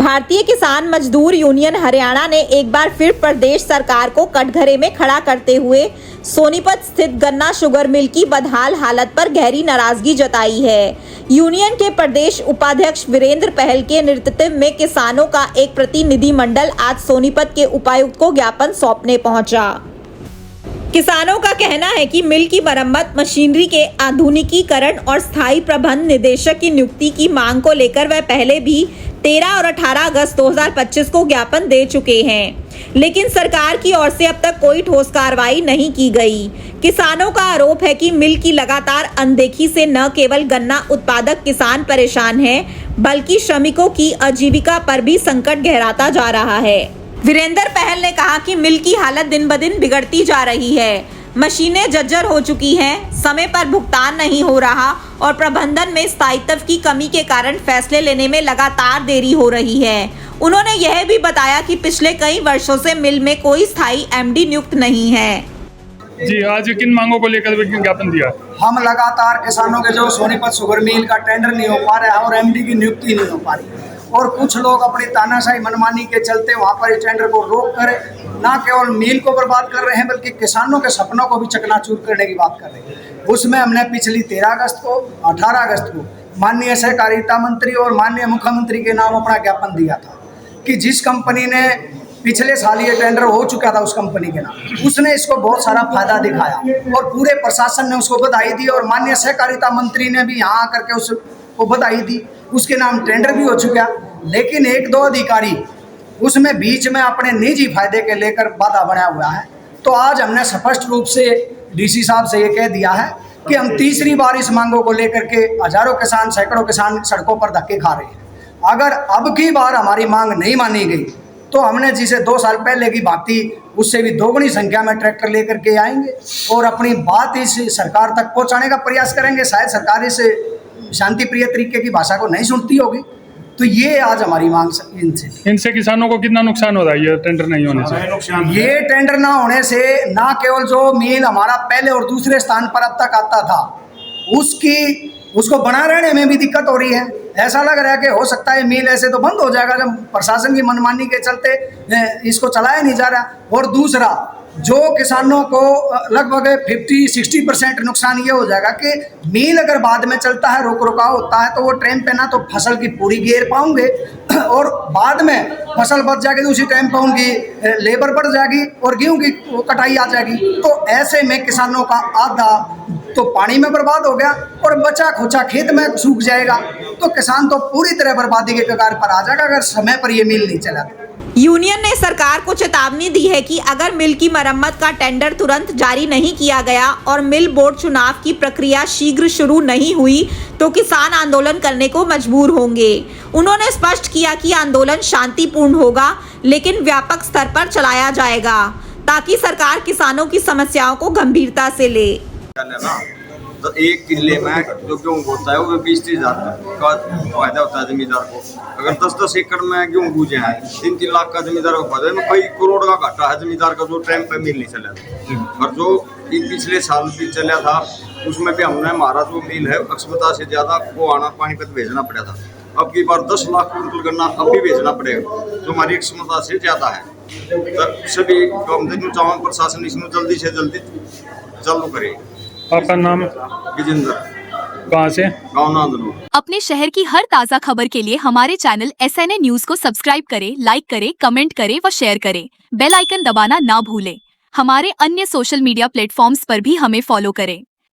भारतीय किसान मजदूर यूनियन हरियाणा ने एक बार फिर प्रदेश सरकार को कटघरे में खड़ा करते हुए सोनीपत स्थित गन्ना शुगर मिल की बदहाल हालत पर गहरी नाराजगी जताई है। यूनियन के प्रदेश उपाध्यक्ष वीरेंद्र पहल के नेतृत्व में किसानों का एक प्रतिनिधिमंडल आज सोनीपत के उपायुक्त को ज्ञापन सौंपने पहुंचा। किसानों का कहना है कि मिल की मरम्मत, मशीनरी के आधुनिकीकरण और स्थायी प्रबंध निदेशक की नियुक्ति की मांग को लेकर वह पहले भी 13 और 18 अगस्त 2025 को ज्ञापन दे चुके हैं, लेकिन सरकार की ओर से अब तक कोई ठोस कार्रवाई नहीं की गई। किसानों का आरोप है कि मिल की लगातार अनदेखी से न केवल गन्ना उत्पादक किसान परेशान हैं, बल्कि श्रमिकों की आजीविका पर भी संकट गहराता जा रहा है। वीरेंद्र पहल ने कहा कि मिल की हालत दिन ब दिन बिगड़ती जा रही है, मशीनें जर्जर हो चुकी हैं, समय पर भुगतान नहीं हो रहा और प्रबंधन में स्थायित्व की कमी के कारण फैसले लेने में लगातार देरी हो रही है। उन्होंने यह भी बताया कि पिछले कई वर्षों से मिल में कोई स्थायी एमडी नियुक्त नहीं है। जी, आज किन मांगों को लेकर ज्ञापन दिया? हम लगातार किसानों के जो सोनीपत शुगर मिल का टेंडर नहीं हो पा रहा है और एमडी की नियुक्ति नहीं हो पा रही, और कुछ लोग अपनी तानाशाही मनमानी के चलते वहाँ पर इस टेंडर को रोक कर न केवल मिल को बर्बाद कर रहे हैं, बल्कि किसानों के सपनों को भी चकनाचूर करने की बात कर रहे हैं। उसमें हमने पिछली 13 अगस्त को, 18 अगस्त को माननीय सहकारिता मंत्री और माननीय मुख्यमंत्री के नाम अपना ज्ञापन दिया था कि जिस कंपनी ने पिछले साल ये टेंडर हो चुका था, उस कंपनी के नाम, उसने इसको बहुत सारा फायदा दिखाया और पूरे प्रशासन ने उसको बधाई दी और माननीय सहकारिता मंत्री ने भी यहाँ आकर के उसको बधाई दी। उसके नाम टेंडर भी हो चुका, लेकिन एक दो अधिकारी उसमें बीच में अपने निजी फायदे के लेकर बाधा बनाया हुआ है। तो आज हमने स्पष्ट रूप से डीसी साहब से ये कह दिया है कि हम तीसरी बार इस मांगों को लेकर के हजारों किसान, सैकड़ों किसान सड़कों पर धक्के खा रहे हैं। अगर अब की बार हमारी मांग नहीं मानी गई तो हमने जिसे 2 साल पहले की बात थी, उससे भी दोगुनी संख्या में ट्रैक्टर लेकर के आएंगे और अपनी बात इस सरकार तक पहुंचाने का प्रयास करेंगे। शायद सरकार इस शांति प्रिय तरीके की भाषा को नहीं सुनती होगी। तो ये आज हमारी मांग इनसे किसानों को कितना नुकसान हो रहा है ये टेंडर नहीं होने से? ये टेंडर ना होने से ना केवल जो मिल हमारा पहले और दूसरे स्थान पर अब तक आता था, उसको बना रहने में भी दिक्कत हो रही है। ऐसा लग रहा है कि हो सकता है मिल ऐसे तो बंद हो जाएगा जब प्रशासन की मनमानी के चलते इसको चलाया नहीं जा रहा। और दूसरा, जो किसानों को लगभग 50-60% नुकसान ये हो जाएगा कि मिल अगर बाद में चलता है, रोक रुकाव होता है, तो वो टाइम पे ना तो फसल की पूरी घेर पाऊंगे और बाद में फसल बच जाएगी तो उसी टाइम पे उनकी लेबर बढ़ जाएगी और गेहूं की कटाई आ जाएगी। तो ऐसे में किसानों का आधा तो पानी में बर्बाद हो गया और बचा खुचा खेत में सूख जाएगा। तो किसान तो पूरी तरह बर्बादी के कगार पर आ जाएगा अगर समय पर ये मिल नहीं चला। यूनियन ने सरकार को चेतावनी दी है कि अगर मिल की मरम्मत का टेंडर तुरंत जारी नहीं किया गया और मिल बोर्ड चुनाव की प्रक्रिया शीघ्र शुरू नहीं हुई तो किसान आंदोलन करने को मजबूर होंगे। उन्होंने स्पष्ट किया कि आंदोलन शांतिपूर्ण होगा, लेकिन व्यापक स्तर पर चलाया जाएगा ताकि सरकार किसानों की समस्याओं को गंभीरता से ले। तो एक किले में जो गेहूँ होता है वो 20-30 हज़ार का फायदा होता है जमींदार को। अगर 10-10 एकड़ में गेहूँ बूझे हैं, 3-3 लाख का जमींदार को फायदा है, कई करोड़ का घाटा है जमींदार का जो टाइम पे मिल नहीं चला था। और जो पिछले साल भी चला था उसमें भी हमने हमारा जो मिल है अक्षमता से ज़्यादा वो आना पानीपत भेजना पड़ा था। अब की बार 10 लाख क्विंटल गन्ना अब भी भेजना पड़ेगा जो हमारी क्षमता से ज़्यादा है। तो सभी चावल प्रशासन इसमें जल्दी से जल्दी चालू करे। आपका नाम? विजेंद्र। कहाँ से? गाँव नांदनूर। अपने शहर की हर ताज़ा खबर के लिए हमारे चैनल SNA न्यूज को सब्सक्राइब करें, लाइक करें, कमेंट करें व शेयर करें। बेल आइकन दबाना ना भूलें। हमारे अन्य सोशल मीडिया प्लेटफॉर्म्स पर भी हमें फॉलो करें।